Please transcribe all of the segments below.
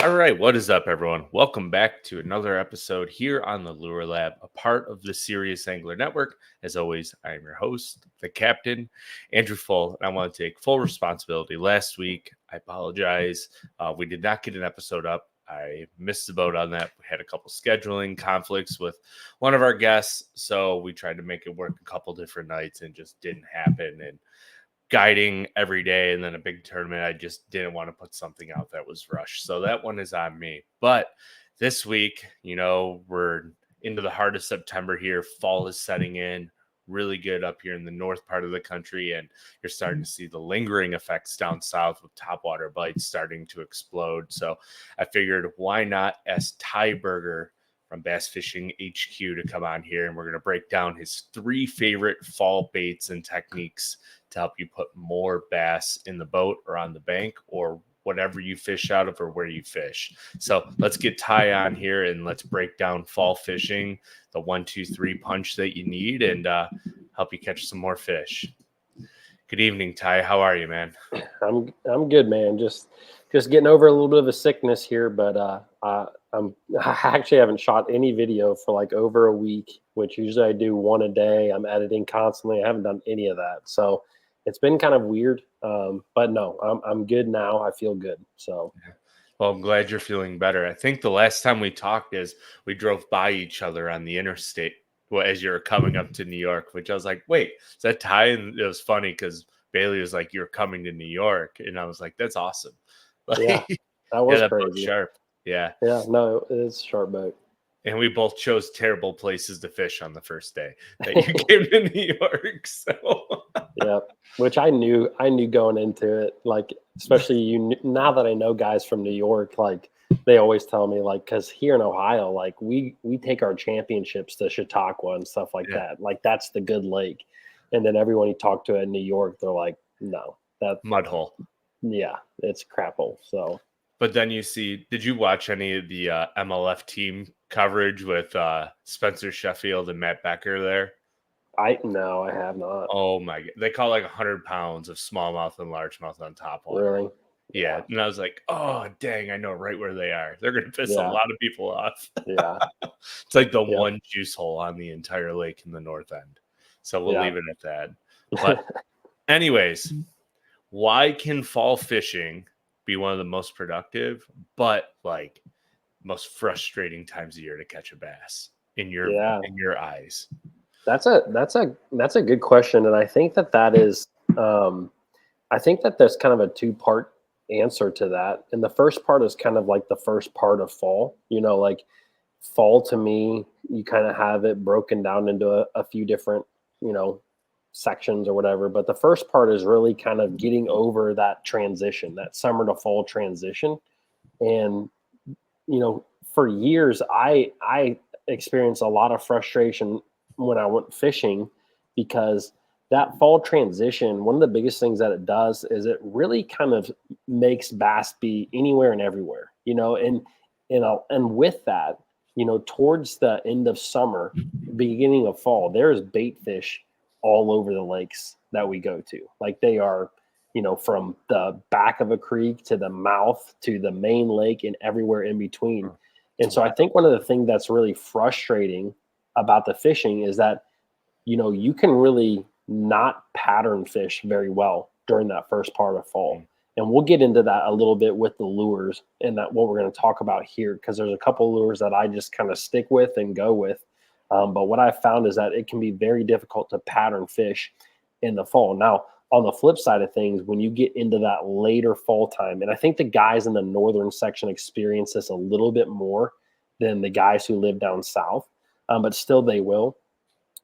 All right, what is up, everyone? Welcome back to another episode here on the Lure Lab, a part of the Serious Angler Network. As always, I am your host, the captain, Andrew Full, and I want to take full responsibility. Last week, I apologize. We did not get an episode up. I missed the boat on that. We had a couple scheduling conflicts with one of our guests, so we tried to make it work a couple different nights and just didn't happen. And guiding every day and then a big tournament, I just didn't want to put something out that was rushed. So that one is on me. But this week, we're into the heart of September here. Fall is setting in really good up here in the north part of the country, and you're starting to see the lingering effects down south with topwater bites starting to explode. So I figured, why not ask Berger from Bass Fishing HQ to come on here, and we're going to break down his 3 favorite fall baits and techniques to help you put more bass in the boat or on the bank or whatever you fish out of or where you fish. So let's get Ty on here and let's break down fall fishing, the 1, 2, 3 punch that you need, and help you catch some more fish. Good evening, Ty. How are you, man? I'm good, man. Just getting over a little bit of a sickness here, but I actually haven't shot any video for like over a week, which usually I do one a day. I'm editing constantly. I haven't done any of that, so it's been kind of weird. But no, I'm good now. I feel good. So. Well, I'm glad you're feeling better. I think the last time we talked is we drove by each other on the interstate as you were coming up to New York, which I was like, wait, is that Ty? And it was funny because Bailey was like, you're coming to New York. And I was like, that's awesome. Like, yeah, that was that crazy. boat's sharp. Yeah. Yeah, no, it's a sharp boat. And we both chose terrible places to fish on the first day that you came to New York. So yeah, which I knew going into it, like, especially now that I know guys from New York, like they always tell me, like, because here in Ohio, like we take our championships to Chautauqua and stuff like that. Like that's the good lake. And then everyone you talk to in New York, they're like, no, that mud hole. Yeah, it's crap hole. So. But then did you watch any of the MLF team coverage with Spencer Sheffield and Matt Berger there? No, I have not. Oh my God. They caught like 100 pounds of smallmouth and largemouth on top water. Really? Yeah. And I was like, oh, dang, I know right where they are. They're going to piss a lot of people off. Yeah. It's like the one juice hole on the entire lake in the north end. So we'll leave it at that. But anyways, why can fall fishing be one of the most productive, but like most frustrating times of year to catch a bass in your eyes? That's a good question, and I think that is I think that there's kind of a 2-part answer to that. And the first part is kind of like the first part of fall. Like fall to me, you kind of have it broken down into a few different sections or whatever. But the first part is really kind of getting over that transition, that summer to fall transition. And for years, I experienced a lot of frustration when I went fishing because that fall transition, one of the biggest things that it does is it really kind of makes bass be anywhere and everywhere, and with that, towards the end of summer, beginning of fall, there's bait fish all over the lakes that we go to. Like they are, from the back of a creek to the mouth to the main lake and everywhere in between. And so I think one of the things that's really frustrating about the fishing is that, you can really not pattern fish very well during that first part of fall. And we'll get into that a little bit with the lures and that what we're going to talk about here, because there's a couple lures that I just kind of stick with and go with. But what I found is that it can be very difficult to pattern fish in the fall. Now, on the flip side of things, when you get into that later fall time, and I think the guys in the northern section experience this a little bit more than the guys who live down south, but still they will,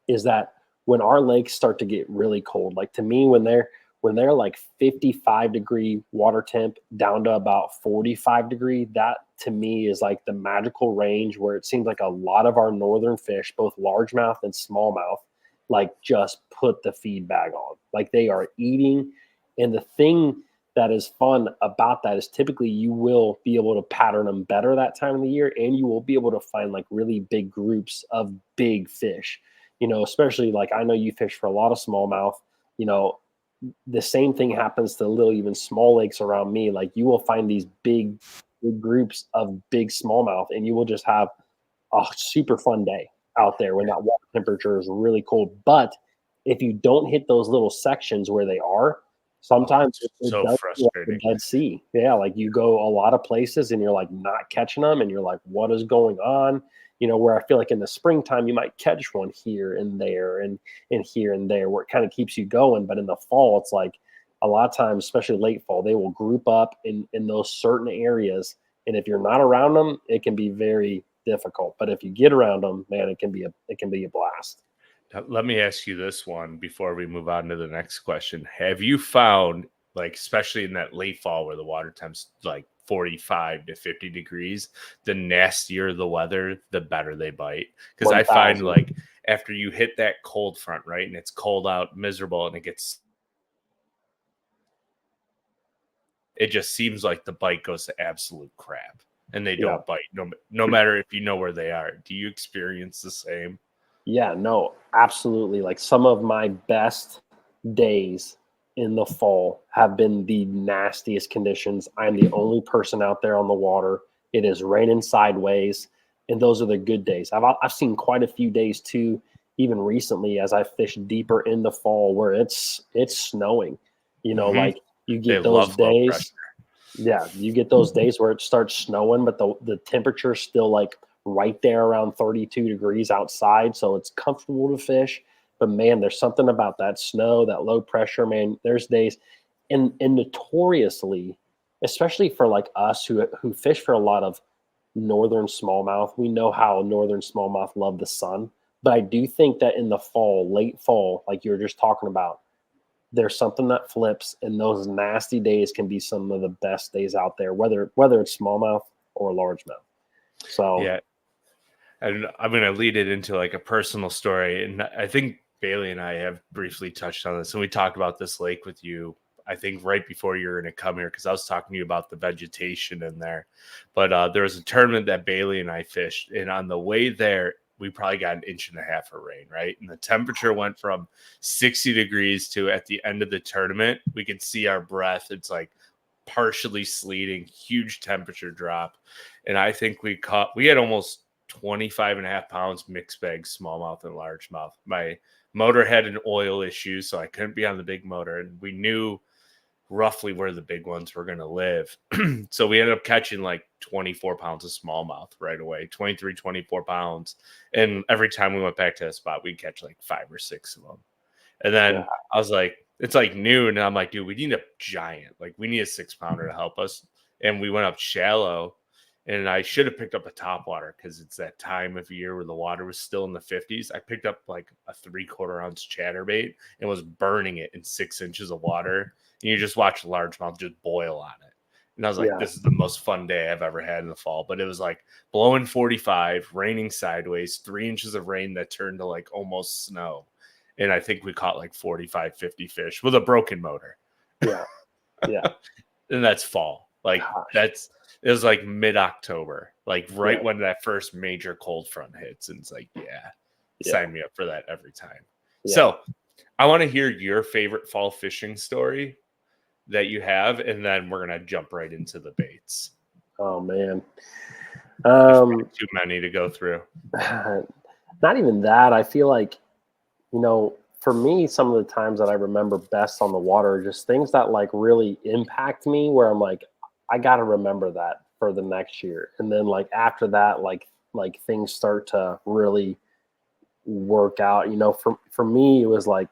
is that when our lakes start to get really cold, like to me, when they're like 55-degree water temp down to about 45-degree, that to me is like the magical range where it seems like a lot of our northern fish, both largemouth and smallmouth, like just put the feed bag on. Like they are eating. And the thing that is fun about that is typically you will be able to pattern them better that time of the year, and you will be able to find like really big groups of big fish, especially like I know you fish for a lot of smallmouth, the same thing happens to little, even small lakes around me. Like you will find these big big groups of big smallmouth, and you will just have a super fun day out there when that water temperature is really cold. But if you don't hit those little sections where they are, sometimes it so does feel like frustrating. the Dead Sea. Yeah, like you go a lot of places and you're like not catching them, and you're like, what is going on? Where I feel like in the springtime you might catch one here and there and here and there where it kind of keeps you going. But in the fall, it's like a lot of times, especially late fall, they will group up in those certain areas. And if you're not around them, it can be very difficult. But if you get around them, man, it can be a blast. Now, let me ask you this one before we move on to the next question. Have you found, like, especially in that late fall where the water temp's like 45 to 50 degrees, the nastier the weather, the better they bite? Because I find 1,000. like after you hit that cold front, right, and it's cold out, miserable, and it just seems like the bite goes to absolute crap and they Yeah. don't bite no matter if you know where they are. Do you experience the same? Yeah, no, absolutely. Like some of my best days in the fall have been the nastiest conditions. I'm the only person out there on the water. It is raining sideways, and those are the good days. I've seen quite a few days too, even recently as I fished deeper in the fall where it's snowing. Mhm. Like you They get those love low days. pressure. Yeah, you get those days where it starts snowing, but the temperature's still like right there around 32 degrees outside, so it's comfortable to fish. But man, there's something about that snow, that low pressure, man. There's days, and notoriously, especially for like us who fish for a lot of northern smallmouth, we know how northern smallmouth love the sun. But I do think that in the fall, late fall, like you were just talking about, there's something that flips, and those nasty days can be some of the best days out there, whether it's smallmouth or largemouth. So Yeah. And I'm going to lead it into like a personal story. And I think Bailey and I have briefly touched on this. And we talked about this lake with you, I think, right before you were going to come here, because I was talking to you about the vegetation in there. But there was a tournament that Bailey and I fished. And on the way there, we probably got an inch and a half of rain, right? And the temperature went from 60 degrees to at the end of the tournament, we could see our breath. It's like partially sleeting, huge temperature drop. And I think we had almost 25 and a half pounds mixed bag, smallmouth and largemouth. My motor had an oil issue, so I couldn't be on the big motor. And we knew roughly where the big ones were going to live. So we ended up catching like 24 pounds of smallmouth right away, 23, 24 pounds. And every time we went back to the spot, we'd catch like 5 or 6 of them. And yeah, then I was like, it's like noon. And I'm like, dude, we need a giant. Like, we need a 6-pounder to help us. And we went up shallow. And I should have picked up a topwater because it's that time of year where the water was still in the 50s. I picked up like a 3/4 ounce chatterbait and was burning it in 6 inches of water. And you just watch largemouth just boil on it. And I was like, yeah, this is the most fun day I've ever had in the fall. But it was like blowing 45, raining sideways, 3 inches of rain that turned to like almost snow. And I think we caught like 45, 50 fish with a broken motor. yeah, yeah. And that's fall. Like Gosh, it was like mid-October, like yeah, right when that first major cold front hits. And it's like, yeah, yeah, sign me up for that every time. yeah. So I want to hear your favorite fall fishing story that you have, and then we're gonna jump right into the baits. Oh man. There's Um, probably too many to go through. not even that. I feel like, for me, some of the times that I remember best on the water are just things that like really impact me where I'm like, I gotta remember that for the next year. And then like after that, like things start to really work out. For me, it was like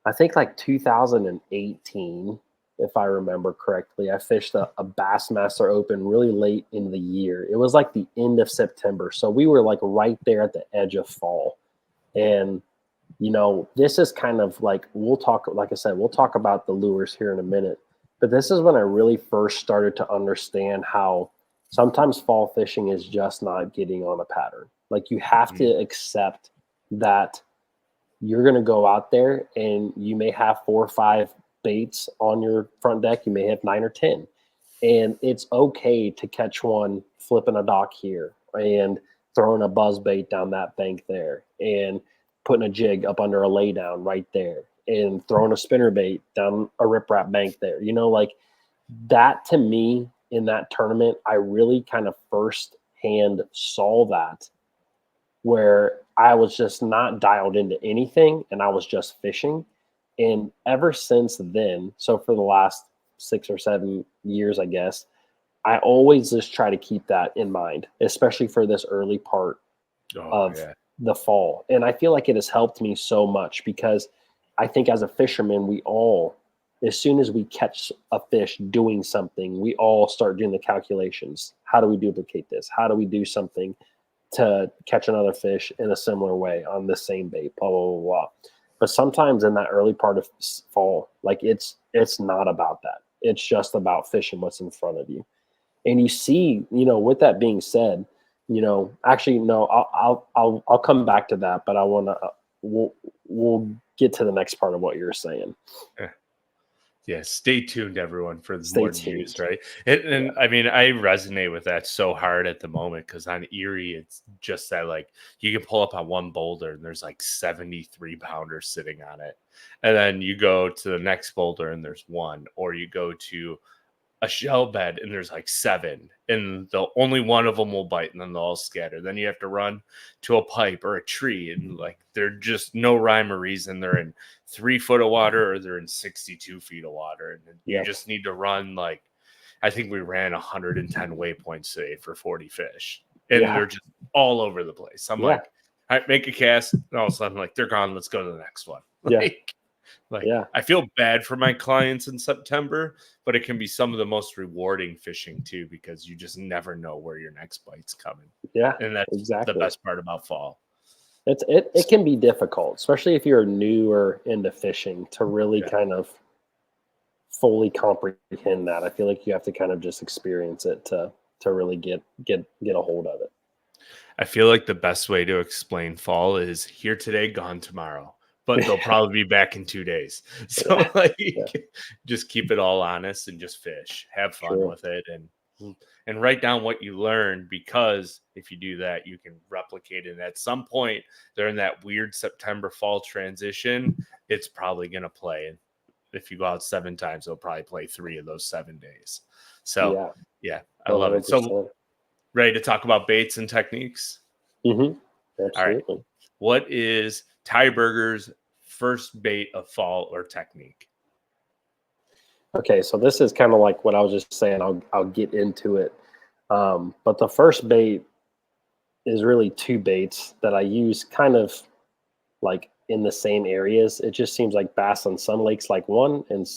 I think like 2018, if I remember correctly. I fished a Bassmaster Open really late in the year. It was like the end of September. So we were like right there at the edge of fall. And, this is kind of like, like I said, we'll talk about the lures here in a minute. But this is when I really first started to understand how sometimes fall fishing is just not getting on a pattern. Like you have to accept that you're going to go out there and you may have 4 or 5 baits on your front deck. You may have 9 or 10. And it's okay to catch one flipping a dock here and throwing a buzz bait down that bank there and putting a jig up under a laydown right there and throwing a spinner bait down a riprap bank there. Like that to me in that tournament, I really kind of first hand saw that, where I was just not dialed into anything and I was just fishing. And ever since then, so for the last 6 or 7 years, I guess, I always just try to keep that in mind, especially for this early part Oh of yeah. the fall. And I feel like it has helped me so much because I think as a fisherman, we all, as soon as we catch a fish doing something, we all start doing the calculations. How do we duplicate this? How do we do something to catch another fish in a similar way on the same bait? Blah, blah, blah, blah. But sometimes in that early part of fall, like it's not about that. It's just about fishing what's in front of you. And you see, with that being said, actually, no, I'll come back to that, but I want to, we'll get to the next part of what you're saying. Yeah, stay tuned, everyone, for Stay more news, tuned. right? Yeah. And I mean, I resonate with that so hard at the moment because on Erie, it's just that like you can pull up on one boulder and there's like 73 pounders sitting on it. And then you go to the next boulder and there's one, or you go to a shell bed and there's like seven, and the only one of them will bite, and then they'll all scatter. Then you have to run to a pipe or a tree, and like they're just no rhyme or reason. They're in 3 foot of water or they're in 62 feet of water, and you Yep. just need to run like I think we ran 110 waypoints today for 40 fish, and Yeah. they're just all over the place. I'm Yeah. like, all right, make a cast, and all of a sudden, like they're gone. Let's go to the next one. Yeah. Like Yeah. I feel bad for my clients in September, but it can be some of the most rewarding fishing too, because you just never know where your next bite's coming. Yeah. And that's the Exactly. best part about fall. It can be difficult, especially if you're newer into fishing, to really Yeah. kind of fully comprehend that. I feel like you have to kind of just experience it to really get a hold of it. I feel like the best way to explain fall is here today, gone tomorrow, but they'll probably be back in 2 days. So Yeah. like Yeah. just keep it all honest and just fish, have fun True. with it, and write down what you learned, because if you do that, you can replicate it. And at some point during that weird September fall transition, it's probably going to play. And if you go out 7 times, it'll probably play 3 of those 7 days. So Yeah. yeah, I love it. So 100%. ready to talk about baits and techniques? Mm-hmm. All right. Absolutely. What is Ty Berger's first bait of fall or technique? Okay, so this is kind of like what I was just saying. I'll get into it. But the first bait is really two baits that I use kind of like in the same areas. It just seems like bass on some lakes like one and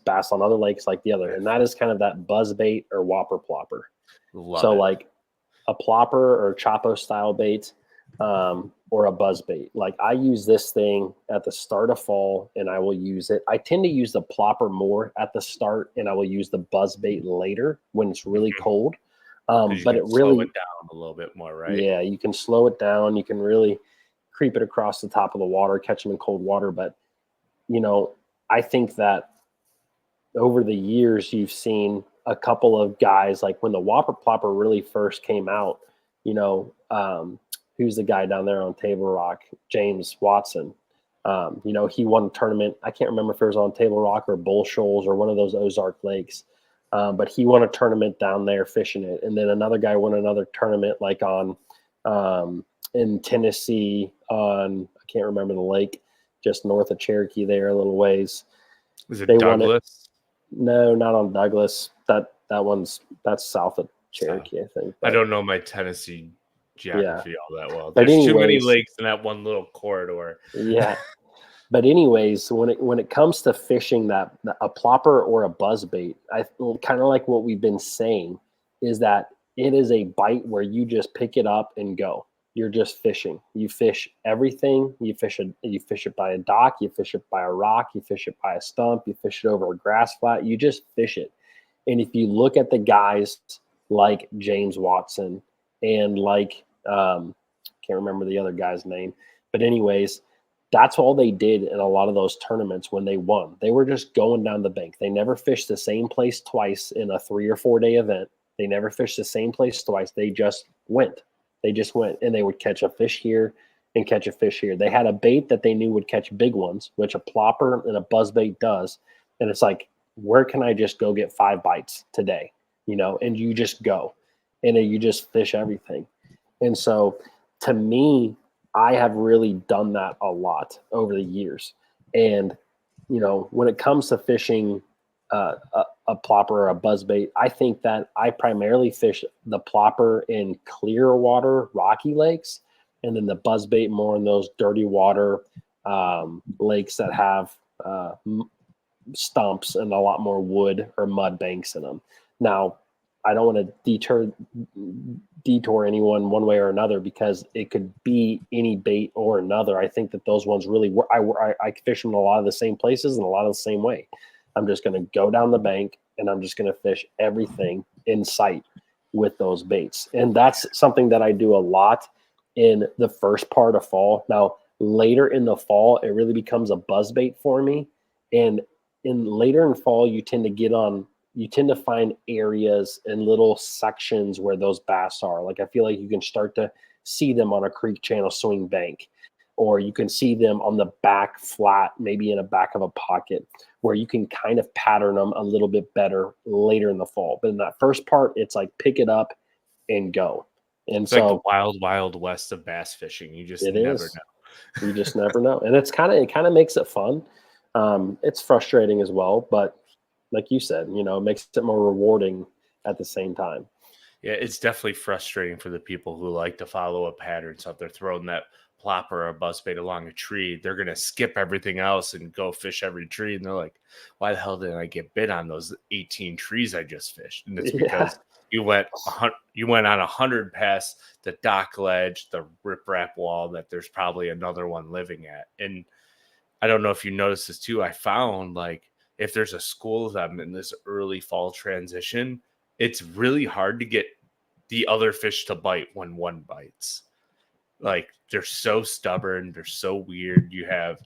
bass on other lakes like the other. And that is kind of that buzz bait or whopper plopper. Love So it. like a plopper or chapo style bait, or a buzz bait. Like I use this thing at the start of fall and I will use it. I tend to use the plopper more at the start and I will use the buzz bait later when it's really cold. Because you But can it slow really, it down a little bit more, right? yeah, you can slow it down. You can really creep it across the top of the water, catch them in cold water. But, I think that over the years, you've seen a couple of guys, like when the Whopper Plopper really first came out, who's the guy down there on Table Rock? James Watson. He won a tournament. I can't remember if it was on Table Rock or Bull Shoals or one of those Ozark lakes. But he won a tournament down there fishing it. And then another guy won another tournament like on in Tennessee on, I can't remember the lake, just north of Cherokee there a little ways. Is They it won it. Douglas? No, not on Douglas. That's south of Cherokee, I think. I But don't know my Tennessee yeah. geography all that well. But There's too many anyways, lakes in that one little corridor. yeah. But anyways, when it comes to fishing that a plopper or a buzz bait, I kind of like what we've been saying is that it is a bite where you just pick it up and go. You're just fishing. You fish everything. You fish it by a dock. You fish it by a rock. You fish it by a stump. You fish it over a grass flat. You just fish it. And if you look at the guys like James Watson and like can't remember the other guy's name, but anyways, that's all they did in a lot of those tournaments when they won. They were just going down the bank. They never fished the same place twice in a 3 or 4 day event. They never fished the same place twice. They just went. And they would catch a fish here and catch a fish here. They had a bait that they knew would catch big ones, which a plopper and a buzz bait does. And it's like, where can I just go get 5 bites today? and you just go and then you just fish everything. And so to me, I have really done that a lot over the years. And, when it comes to fishing a plopper or a buzzbait, I think that I primarily fish the plopper in clear water, rocky lakes, and then the buzzbait more in those dirty water lakes that have stumps and a lot more wood or mud banks in them. Now, I don't want to detour anyone one way or another because it could be any bait or another. I think that those ones really work. I fish them in a lot of the same places and a lot of the same way. I'm just going to go down the bank and I'm just going to fish everything in sight with those baits. And that's something that I do a lot in the first part of fall. Now, later in the fall, it really becomes a buzz bait for me. And later in fall, you tend to find areas and little sections where those bass are. Like I feel like you can start to see them on a creek channel swing bank, or you can see them on the back flat, maybe in the back of a pocket, where you can kind of pattern them a little bit better later in the fall. But in that first part, it's like pick it up and go. And It's so like the wild, wild west of bass fishing. You just never know. You just never know. And it kind of makes it fun. It's frustrating as well, but like you said, it makes it more rewarding at the same time. Yeah, it's definitely frustrating for the people who like to follow a pattern. So if they're throwing that plopper or buzzbait along a tree, they're going to skip everything else and go fish every tree. And they're like, why the hell didn't I get bit on those 18 trees I just fished? And it's because you went on 100 past the dock ledge, the riprap wall that there's probably another one living at. And I don't know if you noticed this too. I found like if there's a school of them in this early fall transition, it's really hard to get the other fish to bite when one bites. Like they're so stubborn, they're so weird. You have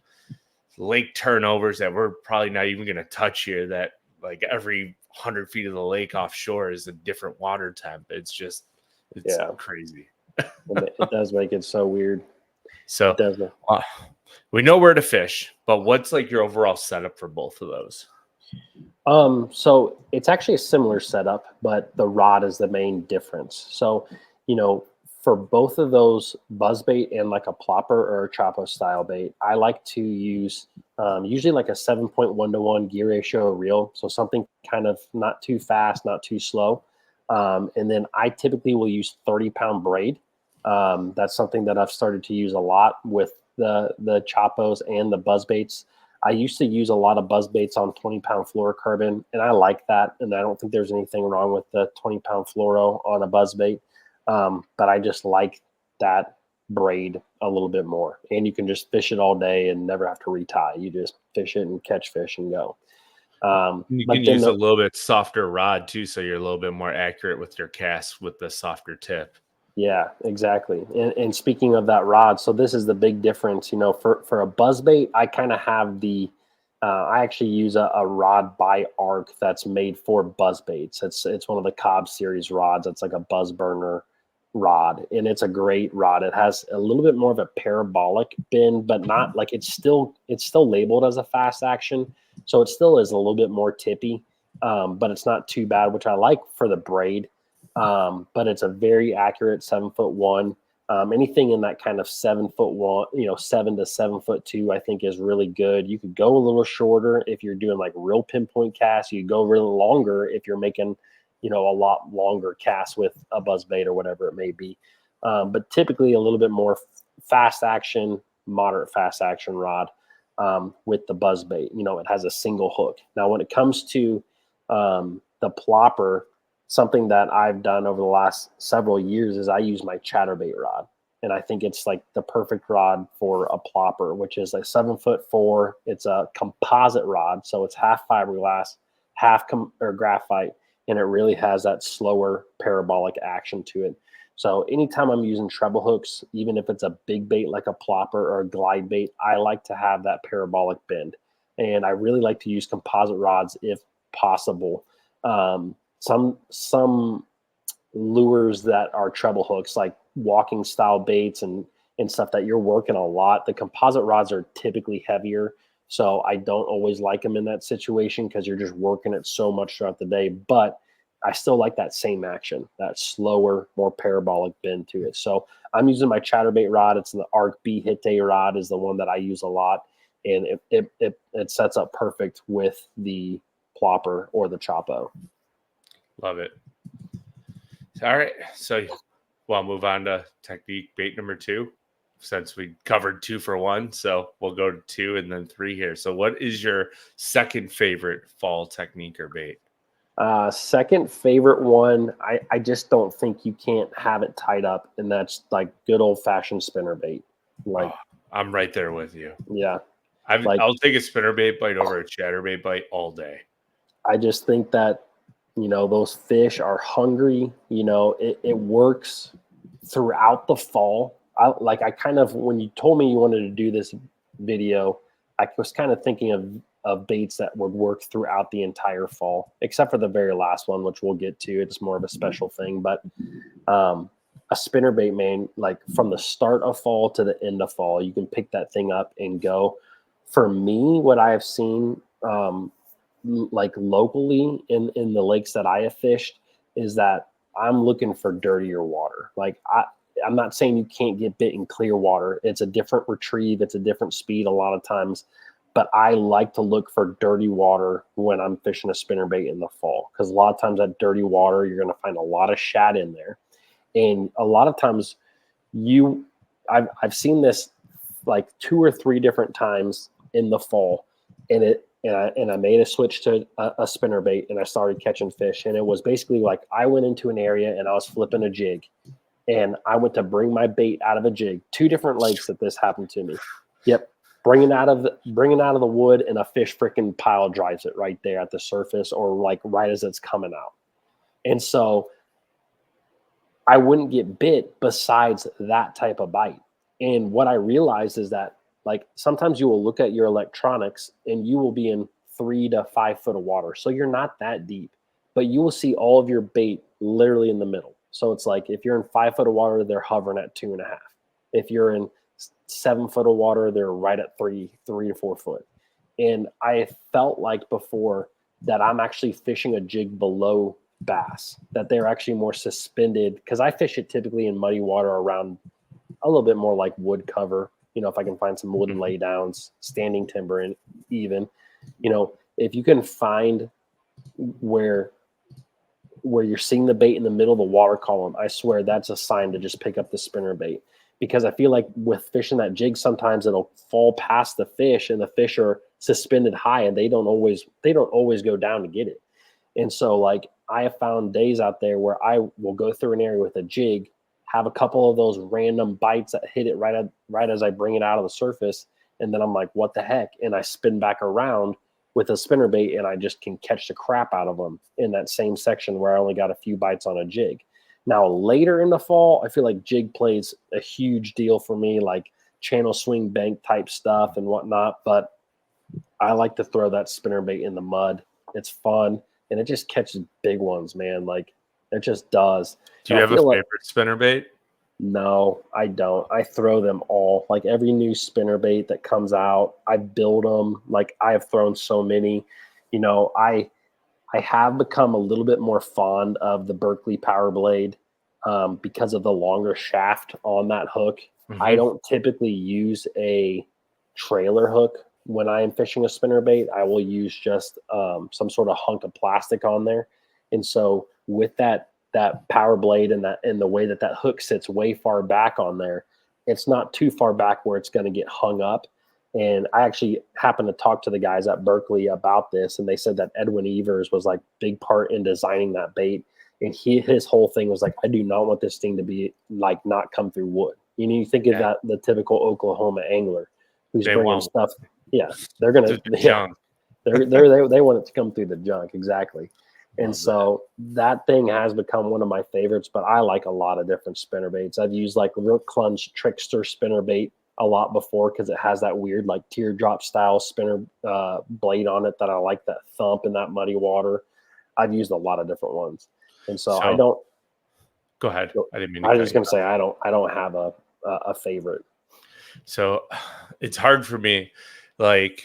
lake turnovers that we're probably not even going to touch here, that like every 100 feet of the lake offshore is a different water temp. It's crazy. It does make it so weird. So we know where to fish, but what's like your overall setup for both of those? So it's actually a similar setup, but the rod is the main difference. So, for both of those, buzzbait and like a plopper or a Chapo style bait, I like to use usually like a 7.1-to-1 gear ratio reel. So something kind of not too fast, not too slow. And then I typically will use 30-pound braid. That's something that I've started to use a lot with the Chapos and the buzzbaits. I used to use a lot of buzzbaits on 20-pound fluorocarbon, and I like that. And I don't think there's anything wrong with the 20-pound fluoro on a buzzbait. But I just like that braid a little bit more. And you can just fish it all day and never have to retie. You just fish it and catch fish and go. You can use a little bit softer rod too, so you're a little bit more accurate with your cast with the softer tip. Yeah, exactly. And speaking of that rod, so this is the big difference. For a buzzbait, I kind of have I actually use a rod by Arc that's made for buzzbaits. It's one of the Cobb series rods. It's like a buzz burner rod, and it's a great rod. It has a little bit more of a parabolic bend, but not like it's still labeled as a fast action, so it still is a little bit more tippy, but it's not too bad, which I like for the braid. But it's a very accurate 7'1". Anything in that kind of 7'1", 7 to 7'2", I think is really good. You could go a little shorter if you're doing like real pinpoint casts. You go really longer if you're making, a lot longer casts with a buzzbait or whatever it may be. But typically a little bit more fast action, moderate fast action rod with the buzzbait. It has a single hook. Now, when it comes to the plopper, something that I've done over the last several years is I use my chatterbait rod. And I think it's like the perfect rod for a plopper, which is like 7'4". It's a composite rod. So it's half fiberglass, half graphite, and it really has that slower parabolic action to it. So anytime I'm using treble hooks, even if it's a big bait like a plopper or a glide bait, I like to have that parabolic bend. And I really like to use composite rods if possible. Some lures that are treble hooks, like walking style baits and stuff that you're working a lot, the composite rods are typically heavier. So I don't always like them in that situation because you're just working it so much throughout the day. But I still like that same action, that slower, more parabolic bend to it. So I'm using my chatterbait rod. It's the Arc B Hitte rod is the one that I use a lot. And it sets up perfect with the plopper or the Chopo. Love it. All right. So we'll move on to technique bait number 2, since we covered 2 for 1. So we'll go to 2 and then 3 here. So what is your second favorite fall technique or bait? Second favorite one, I just don't think you can't have it tied up, and that's like good old fashioned spinner bait. Like, I'm right there with you. Yeah. I'll take a spinnerbait bite over a chatterbait bite all day. I just think that, those fish are hungry. It works throughout the fall. When you told me you wanted to do this video, I was kind of thinking of baits that would work throughout the entire fall, except for the very last one, which we'll get to. It's more of a special thing. But a spinnerbait, man, like from the start of fall to the end of fall, you can pick that thing up and go. For me, what I have seen like locally in the lakes that I have fished is that I'm looking for dirtier water. Like I'm not saying you can't get bit in clear water. It's a different retrieve. It's a different speed a lot of times. But I like to look for dirty water when I'm fishing a spinnerbait in the fall, because a lot of times that dirty water, you're going to find a lot of shad in there. And a lot of times I've seen this like 2 or 3 different times in the fall, and I made a switch to a spinnerbait, and I started catching fish. And it was basically like I went into an area and I was flipping a jig, and I went to bring my bait out of a jig. 2 different lakes that this happened to me. Yep. Bringing out of the wood, and a fish freaking pile drives it right there at the surface, or like right as it's coming out. And so I wouldn't get bit besides that type of bite. And what I realized is that, like, sometimes you will look at your electronics and you will be in 3 to 5 foot of water. So you're not that deep, but you will see all of your bait literally in the middle. So it's like, if you're in 5 foot of water, they're hovering at 2.5. If you're in 7 foot of water, they're right at 3 to 4 foot. And I felt like before that I'm actually fishing a jig below bass, that they're actually more suspended, because I fish it typically in muddy water around a little bit more like wood cover. If I can find some wooden laydowns, standing timber, and even, if you can find where you're seeing the bait in the middle of the water column, I swear that's a sign to just pick up the spinner bait. Because I feel like with fishing that jig, sometimes it'll fall past the fish, and the fish are suspended high, and they don't always go down to get it. And so, like, I have found days out there where I will go through an area with a jig, have a couple of those random bites that hit it right as I bring it out of the surface, and then I'm like, what the heck? And I spin back around with a spinnerbait, and I just can catch the crap out of them in that same section where I only got a few bites on a jig. Now, later in the fall, I feel like jig plays a huge deal for me, like channel swing bank type stuff and whatnot. But I like to throw that spinnerbait in the mud. It's fun, and it just catches big ones, man. Like, it just does. Do you have a favorite spinnerbait? No, I don't. I throw them all. Like, every new spinnerbait that comes out, I build them. Like, I have thrown so many. I have become a little bit more fond of the Berkeley Power Blade because of the longer shaft on that hook. Mm-hmm. I don't typically use a trailer hook when I am fishing a spinnerbait. I will use just some sort of hunk of plastic on there. And so with that Power Blade and the way that hook sits way far back on there, it's not too far back where it's going to get hung up. And I actually happened to talk to the guys at Berkeley about this, and they said that Edwin Evers was like big part in designing that bait. And his whole thing was like, I do not want this thing to be like not come through wood. You think of that, the typical Oklahoma angler who's bringing stuff. Yeah, they're gonna. Yeah, they want it to come through the junk, exactly. And so that thing has become one of my favorites. But I like a lot of different spinnerbaits. I've used like Rook Clunge Trickster spinnerbait a lot before, because it has that weird like teardrop style spinner blade on it that I like, that thump in that muddy water. I've used a lot of different ones, and so I don't. Go ahead. I didn't mean. I was just gonna say I don't have a favorite. So it's hard for me. Like,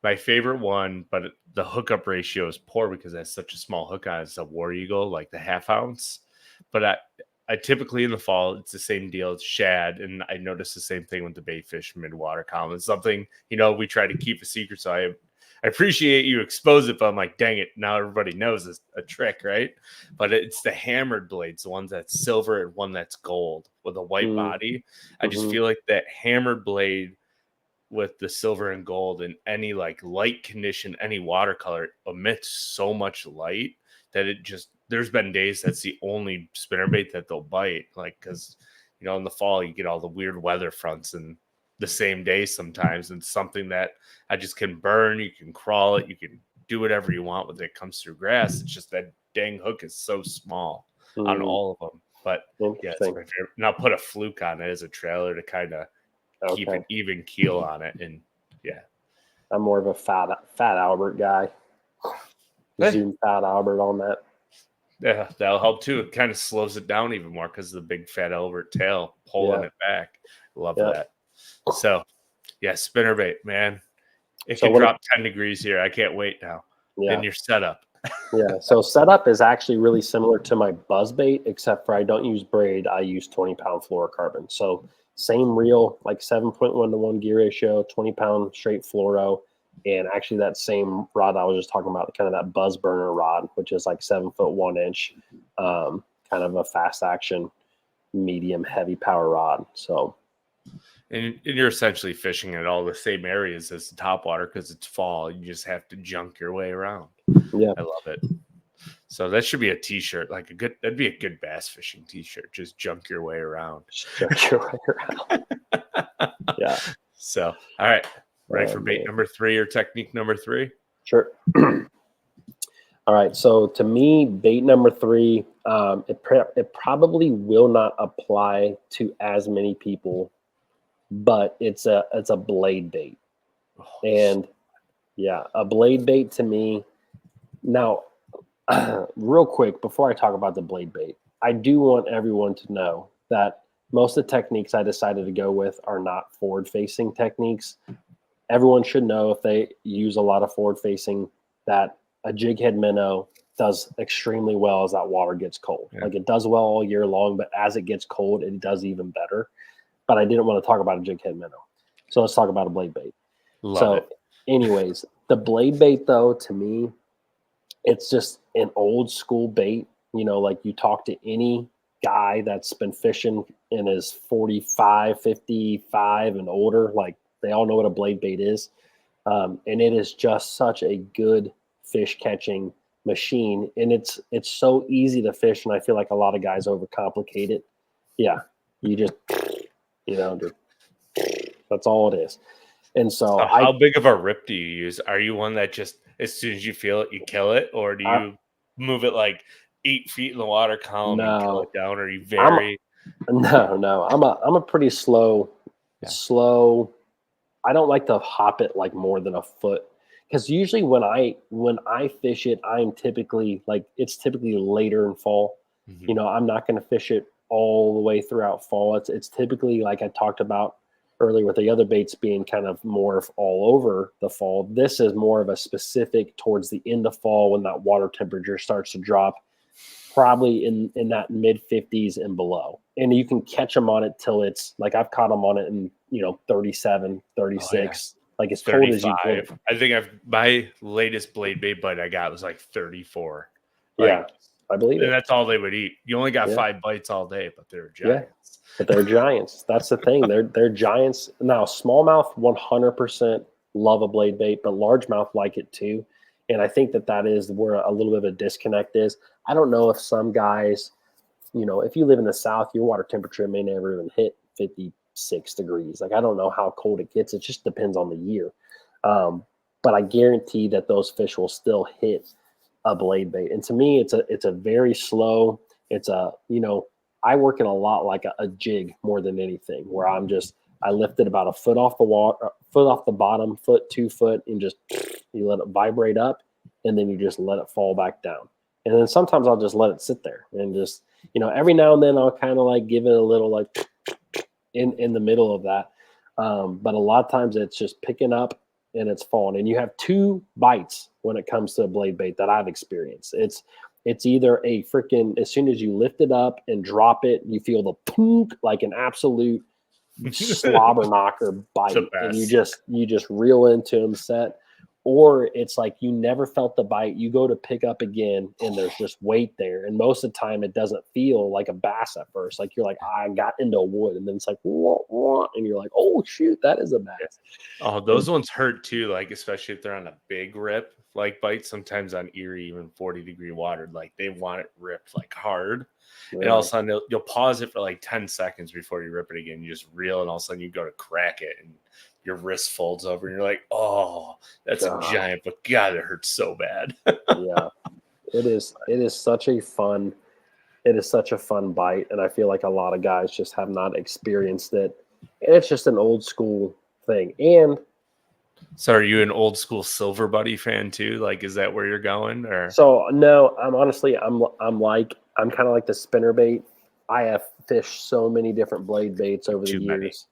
my favorite one, but the hookup ratio is poor because that's such a small hook on. It's a War Eagle, like the 1/2 ounce. But I typically in the fall, it's the same deal. It's shad. And I noticed the same thing with the baitfish midwater column. It's something, we try to keep a secret. So I appreciate you expose it, but I'm like, dang it, now everybody knows it's a trick, right? But it's the hammered blades, the ones that's silver and one that's gold with a white body. I just feel like that hammered blade with the silver and gold in any like light condition, any watercolor emits so much light that there's been days that's the only spinnerbait that they'll bite. Like, cause in the fall you get all the weird weather fronts and the same day sometimes, and something that I just can burn. You can crawl it, you can do whatever you want with it. Comes through grass. It's just that dang hook is so small on all of them. But yeah, it's my favorite. And I'll put a fluke on it as a trailer to kind of keep an even keel on it. And yeah, I'm more of a fat Albert guy. Zoom fat Albert on that. Yeah, that'll help too. It kind of slows it down even more because of the big fat Albert tail pulling it back. Love that. So yeah, spinnerbait, man. It can drop 10 degrees here. I can't wait now. Yeah. And your setup. Yeah. So setup is actually really similar to my buzzbait, except for I don't use braid. I use 20-pound fluorocarbon. So same reel, like 7.1 to 1 gear ratio, 20-pound straight fluoro. And actually that same rod I was just talking about, kind of that buzz burner rod, which is like 7 foot 1 inch, kind of a fast action, medium heavy power rod. So. And you're essentially fishing in all the same areas as the topwater because it's fall. You just have to junk your way around. Yeah, I love it. So that should be a T-shirt, that'd be a good bass fishing T-shirt. Just junk your way around. Junk your way around. Yeah. So, all right, ready for bait number 3 or technique number 3? Sure. All right. So to me, bait number 3, it probably will not apply to as many people, but it's a blade bait. And yeah, a blade bait to me. Now, real quick, before I talk about the blade bait, I do want everyone to know that most of the techniques I decided to go with are not forward-facing techniques. Everyone should know, if they use a lot of forward-facing, that a jig head minnow does extremely well as that water gets cold. Yeah. Like, it does well all year long, but as it gets cold, it does even better. But I didn't want to talk about a jig head minnow. So let's talk about a blade bait. Love it. Anyways, the blade bait, though, to me, it's just an old school bait. Like, you talk to any guy that's been fishing and is 45, 55 and older, like, they all know what a blade bait is. And it is just such a good fish catching machine. And it's so easy to fish. And I feel like a lot of guys overcomplicate it. Yeah. You just, that's all it is. And so how big of a rip do you use? Are you one that just, as soon as you feel it, you kill it? Or do you move it like 8 feet in the water column and kill it down? Or are you very... No. I'm a pretty slow. I don't like to hop it like more than a foot. Because usually when I fish it, I'm typically it's typically later in fall. Mm-hmm. I'm not going to fish it all the way throughout fall. It's typically, like I talked about earlier with the other baits being kind of more all over the fall. This is more of a specific towards the end of fall when that water temperature starts to drop, probably in that mid 50s and below. And you can catch them on it till it's like, I've caught them on it in 37, 36. Like, as 35. cold as you can. I think my latest blade bait bite I got was like 34. Yeah, I believe it. And that's all they would eat. You only got 5 bites all day, but they're giants. Yeah, but they're giants. That's the thing. They're giants. Now, smallmouth 100% love a blade bait, but largemouth like it too. And I think that is where a little bit of a disconnect is. I don't know if some guys, if you live in the South, your water temperature may never even hit 56 degrees. Like, I don't know how cold it gets. It just depends on the year. But I guarantee that those fish will still hit a blade bait. And to me, it's a very slow, I work it a lot like a jig more than anything, where I lift it about a foot off the water, foot off the bottom, 2 foot, and just, you let it vibrate up, and then you just let it fall back down. And then sometimes I'll just let it sit there and just, every now and then I'll kind of like give it a little like in the middle of that. But a lot of times it's just picking up and it's fallen. And you have two bites when it comes to a blade bait that I've experienced. It's either a freaking, as soon as you lift it up and drop it, you feel the punk, like an absolute slobber knocker bite, and you just reel into them set. Or it's like you never felt the bite. You go to pick up again, and there's just weight there. And most of the time, it doesn't feel like a bass at first. Like you're like, I got into a wood, and then it's like, wah, wah, and you're like, oh shoot, that is a bass. Oh, those ones hurt too. Like especially if they're on a big rip, like bite. Sometimes on Erie, even 40-degree water, like they want it ripped like hard. Really? And all of a sudden, you'll pause it for like 10 seconds before you rip it again. You just reel, and all of a sudden, you go to crack it, and your wrist folds over, and you're like, oh, that's a giant, but God, it hurts so bad. Yeah, it is. It is such a fun bite, and I feel like a lot of guys just have not experienced it. And it's just an old school thing. And so, are you an old school Silver Buddy fan too? Like, is that where you're going? Or so no, I'm honestly, I'm kind of like the spinner bait. I have fished so many different blade baits over the years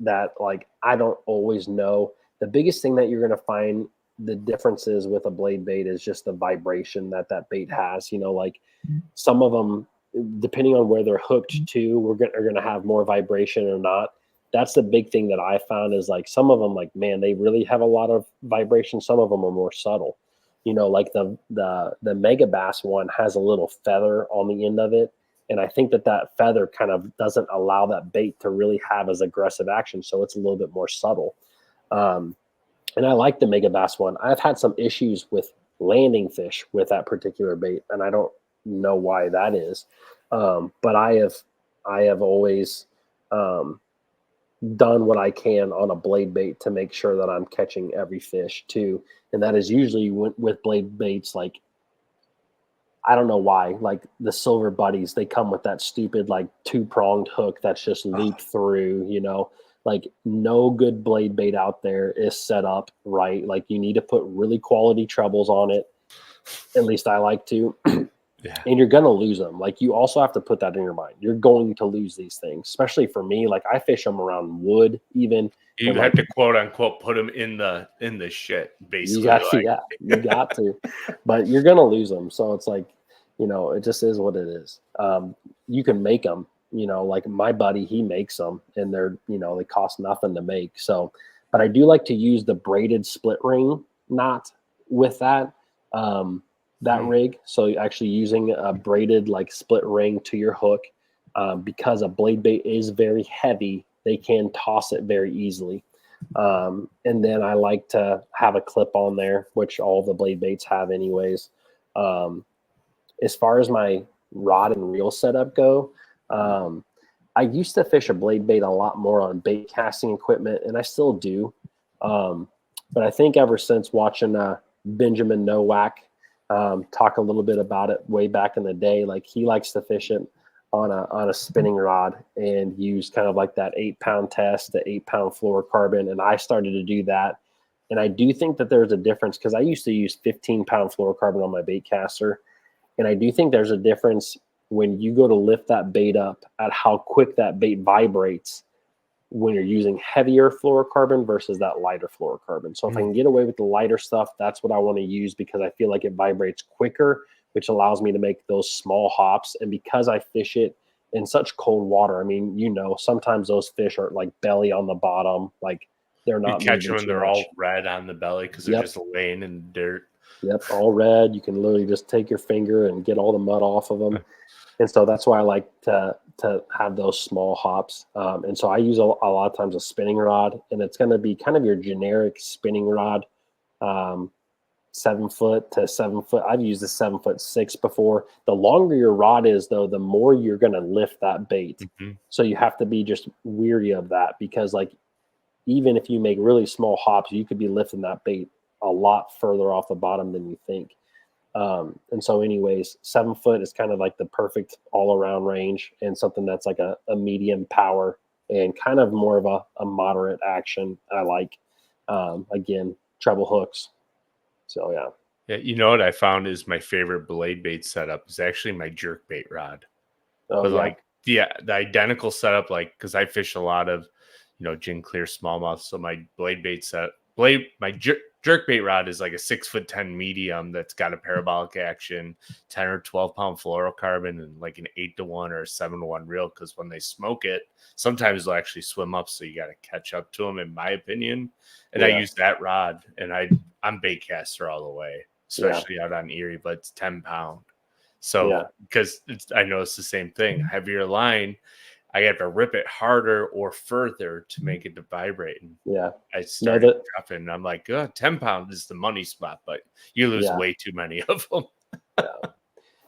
that like I don't always know. The biggest thing that you're going to find the differences with a blade bait is just the vibration that bait has. You know, like some of them, depending on where they're hooked to, are going to have more vibration or not. That's the big thing that I found is like some of them, like, man, they really have a lot of vibration. Some of them are more subtle. You know, like the Mega Bass one has a little feather on the end of it. And I think that feather kind of doesn't allow that bait to really have as aggressive action. So it's a little bit more subtle. And I like the Mega Bass one. I've had some issues with landing fish with that particular bait, and I don't know why that is. But I have always done what I can on a blade bait to make sure that I'm catching every fish too. And that is usually with blade baits, like, I don't know why, like the Silver Buddies, they come with that stupid like 2-pronged hook that's just looped through, you know. Like no good blade bait out there is set up right. Like you need to put really quality trebles on it. At least I like to. Yeah. And you're going to lose them. Like you also have to put that in your mind. You're going to lose these things, especially for me. Like I fish them around wood even. You have to quote unquote put them in the shit, basically. You got to, but you're going to lose them. So it's like, you know, it just is what it is. You can make them, you know, like my buddy, he makes them and they're, you know, they cost nothing to make. So, but I do like to use the braided split ring knot with that rig. So actually using a braided like split ring to your hook, because a blade bait is very heavy, they can toss it very easily. And then I like to have a clip on there, which all the blade baits have anyways. As far as my rod and reel setup go, I used to fish a blade bait a lot more on bait casting equipment, and I still do. But I think ever since watching Benjamin Nowak talk a little bit about it way back in the day, like he likes to fish it on a spinning rod and use kind of like that 8-pound test, the 8-pound fluorocarbon, and I started to do that. And I do think that there's a difference because I used to use 15-pound fluorocarbon on my bait caster. And I do think there's a difference when you go to lift that bait up at how quick that bait vibrates when you're using heavier fluorocarbon versus that lighter fluorocarbon. So if I can get away with the lighter stuff, that's what I want to use because I feel like it vibrates quicker, which allows me to make those small hops. And because I fish it in such cold water, I mean, you know, sometimes those fish are like belly on the bottom, like they're not. You catch them and they're all red on the belly because they're just laying in the dirt. Yep, all red. You can literally just take your finger and get all the mud off of them. And so that's why I like to have those small hops. And so I use a lot of times a spinning rod, and it's going to be kind of your generic spinning rod, 7 foot to 7 foot. I've used the 7'6" before. The longer your rod is, though, the more you're going to lift that bait. So you have to be just weary of that because, like, even if you make really small hops, you could be lifting that bait a lot further off the bottom than you think. And so anyways, 7 foot is kind of like the perfect all around range and something that's like a medium power and kind of more of a moderate action. I like, again, treble hooks. So, yeah. Yeah. You know what I found is my favorite blade bait setup is actually my jerk bait rod. Oh, but yeah. like, the identical setup, like, cause I fish a lot of, you know, gin clear smallmouth. So my blade bait jerkbait rod is like a 6'10" medium that's got a parabolic action, 10 or 12 pound fluorocarbon, and like an 8-to-1 or a 7-to-1 reel. Because when they smoke it, sometimes they'll actually swim up, so you got to catch up to them, in my opinion. And I use that rod, and I'm bait caster all the way, especially out on Erie, but it's 10 pound. So because I know it's the same thing, heavier line, I have to rip it harder or further to make it to vibrate. And I started dropping. I'm like, 10 pounds is the money spot, but you lose way too many of them.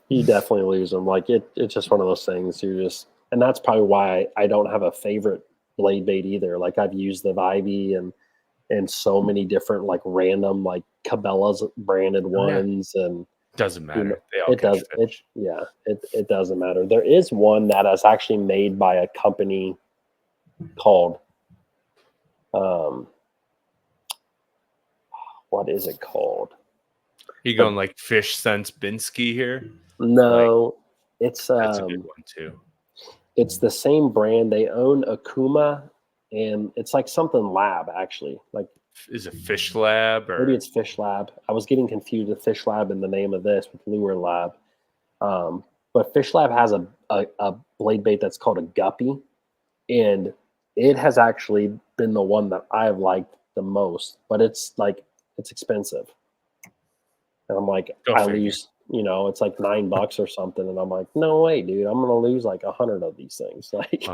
You definitely lose them. Like it's just one of those things. And that's probably why I don't have a favorite blade bait either. Like I've used the Vibey and so many different like random like Cabela's branded ones and. Doesn't matter. They all catch fish. It doesn't matter. There is one that is actually made by a company called what is it called? You going like Fish Sense Binsky here? No, it's that's a good one too. It's the same brand. They own Akuma, and it's like something Lab actually. Like is it Fish Lab or maybe it's Fish Lab? I was getting confused with Fish Lab and the name of this with Lure Lab. But Fish Lab has a blade bait that's called a guppy, and it has actually been the one that I've liked the most. But it's expensive, and I'm like, I lose. It's like $9 or something, and I'm like, no way, dude, I'm gonna lose like 100 of these things. Like.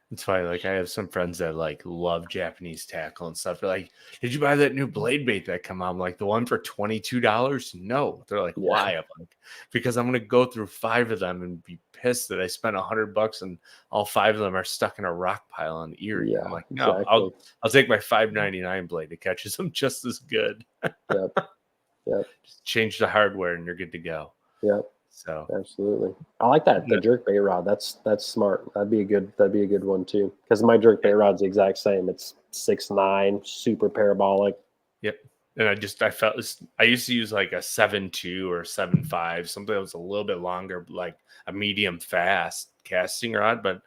It's funny. Like I have some friends that like love Japanese tackle and stuff. They're like, "Did you buy that new blade bait that come out?" I'm like, "The one for $22?" No. They're like, "Why?" I'm like, "Because I'm gonna go through 5 of them and be pissed that I spent $100 and all 5 of them are stuck in a rock pile on Erie." Yeah, I'm like, "No, exactly. I'll take my $5.99 blade. It catches them just as good." Yep. Just change the hardware and you're good to go. Yep. So absolutely, I like that the jerk bait rod. That's smart. That'd be a good one too. Because my jerk bait rod's the exact same. It's 6'9", super parabolic. Yep. And I used to use like a 7.2 or 7.5, something that was a little bit longer, like a medium fast casting rod. But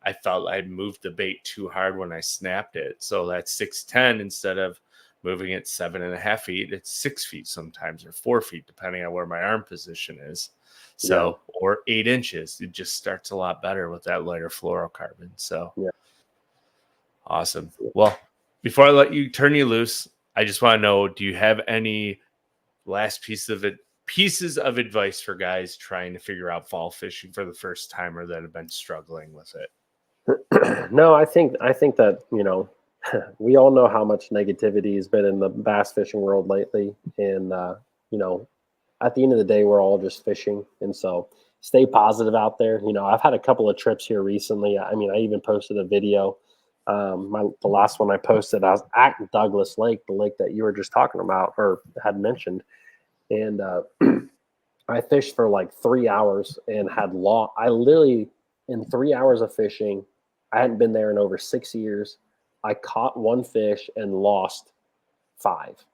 I felt I'd moved the bait too hard when I snapped it. So that 6'10", instead of moving it 7.5 feet, it's 6 feet sometimes, or 4 feet, depending on where my arm position is. So, or 8 inches, it just starts a lot better with that lighter fluorocarbon. So, awesome. Well, before I let you turn you loose, I just want to know, do you have any last pieces of advice for guys trying to figure out fall fishing for the first time or that have been struggling with it? No, I think that, we all know how much negativity has been in the bass fishing world lately. And, at the end of the day, we're all just fishing. And so stay positive out there. I've had a couple of trips here recently. I mean, I even posted a video. The last one I posted, I was at Douglas Lake, the lake that you were just talking about or had mentioned. And I fished for like 3 hours and I literally, in 3 hours of fishing, I hadn't been there in over 6 years. I caught 1 fish and lost 5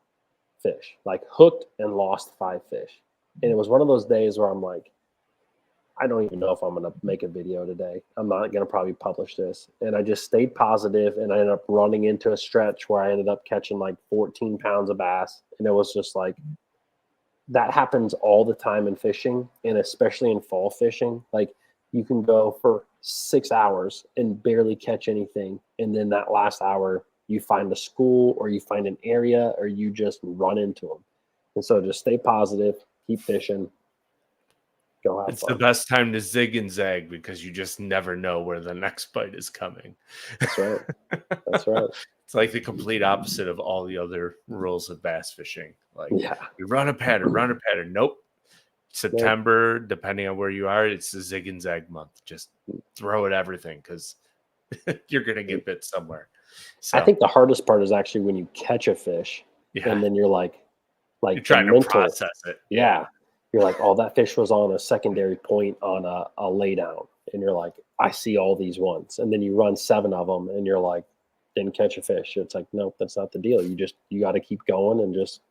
fish, like hooked and lost 5 fish. And it was one of those days where I'm like, I don't even know if I'm going to make a video today. I'm not going to probably publish this. And I just stayed positive, and I ended up running into a stretch where I ended up catching like 14 pounds of bass. And it was just like, that happens all the time in fishing, and especially in fall fishing. Like you can go for 6 hours and barely catch anything. And then that last hour, you find a school or you find an area or you just run into them. And so just stay positive, keep fishing, go have it's fun. The best time to zig and zag because you just never know where the next bite is coming. That's right. That's right. It's like the complete opposite of all the other rules of bass fishing. Like you run a pattern. Nope. September, depending on where you are, it's the zig and zag month. Just throw at everything because you're going to get bit somewhere. So I think the hardest part is actually when you catch a fish and then you're like you're trying to process it. Yeah. You're like, oh, that fish was on a secondary point on a laydown. And you're like, I see all these ones. And then you run 7 of them and you're like, didn't catch a fish. It's like, nope, that's not the deal. You got to keep going and just.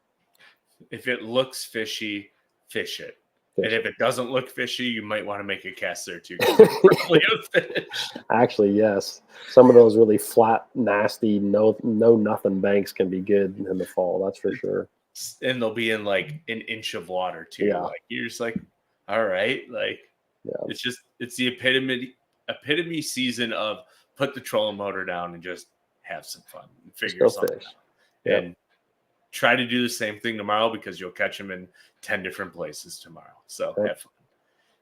If it looks fishy, fish it. And if it doesn't look fishy, you might want to make a cast there too. Probably a fish. Actually, yes. Some of those really flat, nasty, no nothing banks can be good in the fall. That's for sure. And they'll be in like an inch of water too. Yeah. Like you're just like, all right, like it's the epitome season of put the trolling motor down and just have some fun and figure something out. Yep. And try to do the same thing tomorrow because you'll catch them in 10 different places tomorrow. So have fun.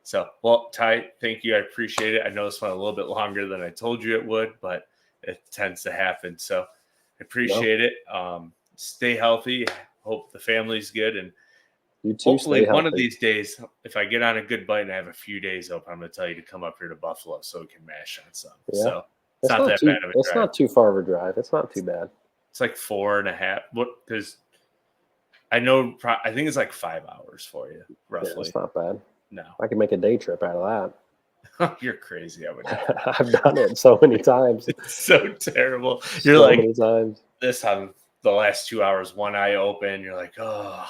So, well, Ty, thank you. I appreciate it. I know this went a little bit longer than I told you it would, but it tends to happen. So I appreciate it. Stay healthy. Hope the family's good. And you too, hopefully one of these days, if I get on a good bite and I have a few days open, I'm going to tell you to come up here to Buffalo so we can mash on some. Yeah. So it's not that bad of a drive. It's not too far of a drive. It's not too bad. It's like 4.5. Because I think it's like 5 hours for you, roughly. Yeah, it's not bad. No. I can make a day trip out of that. You're crazy. I would. I've done it so many times. It's so terrible. You're like, many times. This time, the last 2 hours, one eye open. You're like, oh.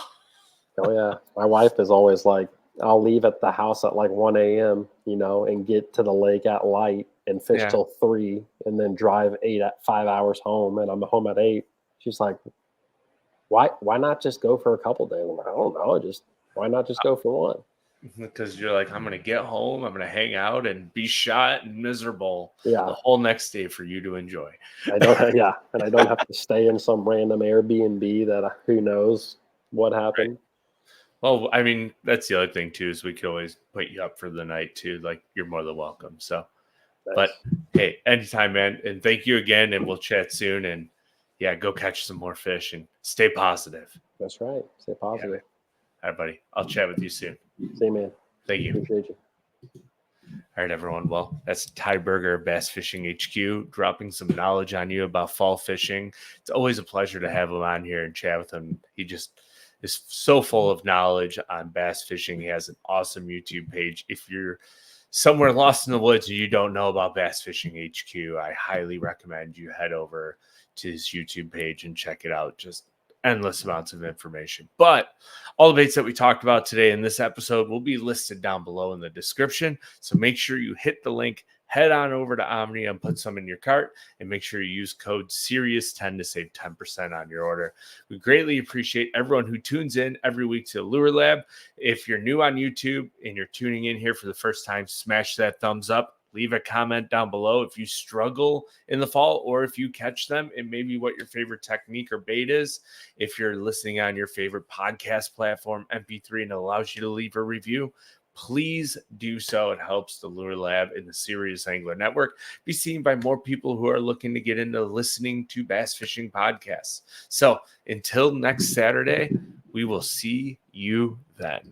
Oh, yeah. My wife is always like, I'll leave at the house at like 1 a.m., and get to the lake at light and fish till 3 and then drive 5 hours home. And I'm home at 8. She's like, why not just go for a couple days? I'm like, I don't know. Why not just go for one? Because you're like, I'm going to get home, I'm going to hang out and be shot and miserable the whole next day for you to enjoy. And I don't have to stay in some random Airbnb that who knows what happened. Right. Well, I mean, that's the other thing too, is we could always put you up for the night too. Like, you're more than welcome. So, nice. But hey, anytime, man. And thank you again. And we'll chat soon. And go catch some more fish and stay positive. That's right. Stay positive. Yeah. All right, buddy. I'll chat with you soon. See you, man. Thank you. Appreciate you. All right, everyone. Well, that's Ty Berger of Bass Fishing HQ dropping some knowledge on you about fall fishing. It's always a pleasure to have him on here and chat with him. He just is so full of knowledge on bass fishing. He has an awesome YouTube page. If you're somewhere lost in the woods and you don't know about Bass Fishing HQ, I highly recommend you head over to his YouTube page and check it out. Just endless amounts of information. But all the baits that we talked about today in this episode will be listed down below in the description. So make sure you hit the link, head on over to Omni and put some in your cart, and make sure you use code SERIOUS10 to save 10% on your order. We greatly appreciate everyone who tunes in every week to Lure Lab. If you're new on YouTube and you're tuning in here for the first time, smash that thumbs up. Leave a comment down below if you struggle in the fall or if you catch them and maybe what your favorite technique or bait is. If you're listening on your favorite podcast platform, MP3, and it allows you to leave a review, please do so. It helps the Lure Lab and the Serious Angler Network be seen by more people who are looking to get into listening to bass fishing podcasts. So until next Saturday, we will see you then.